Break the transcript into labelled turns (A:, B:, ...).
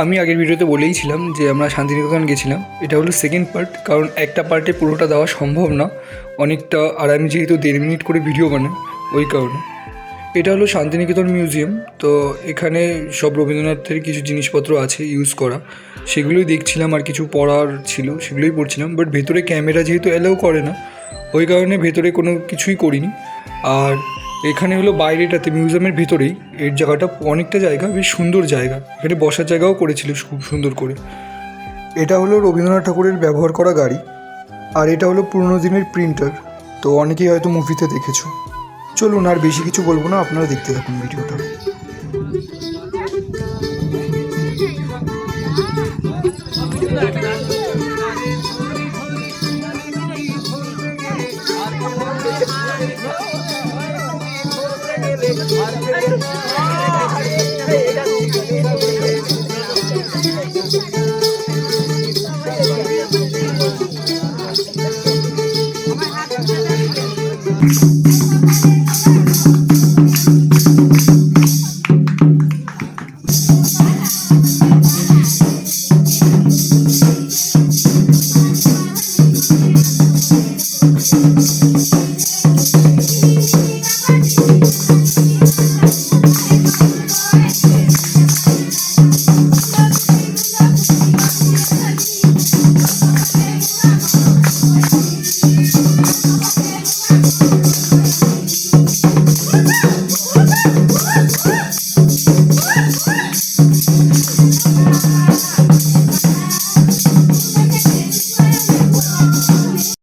A: আমি আগের ভিডিওতে বলেইছিলাম যে আমরা শান্তিনিকেতন গেছিলাম। এটা হলো সেকেন্ড পার্ট, কারণ একটা পার্টে পুরোটা দেওয়া সম্ভব না অনেকটা, আর আমি যেহেতু 1.5 মিনিট করে ভিডিও বানাই ওই কারণে। এটা হলো শান্তিনিকেতন মিউজিয়াম। তো এখানে সব রবীন্দ্রনাথের কিছু জিনিসপত্র আছে ইউজ করা, সেগুলোই দেখছিলাম, আর কিছু পড়ার ছিল সেগুলোই পড়ছিলাম। বাট ভেতরে ক্যামেরা যেহেতু অ্যালাউ করে না ওই কারণে ভেতরে কোনো কিছুই করিনি। আর এখানে হলো বাইরেটাতে মিউজিয়ামের ভেতরেই এর জায়গাটা অনেকটা জায়গা, বেশ সুন্দর জায়গা, এখানে বসার জায়গাও করেছিল খুব সুন্দর করে। এটা হলো রবীন্দ্রনাথ ঠাকুরের ব্যবহার করা গাড়ি, আর এটা হলো পুরোনো দিনের প্রিন্টার। তো অনেকেই হয়তো মুভিতে দেখেছো। চলুন আর বেশি কিছু বলবো না, আপনারা দেখতে থাকুন ভিডিওটা।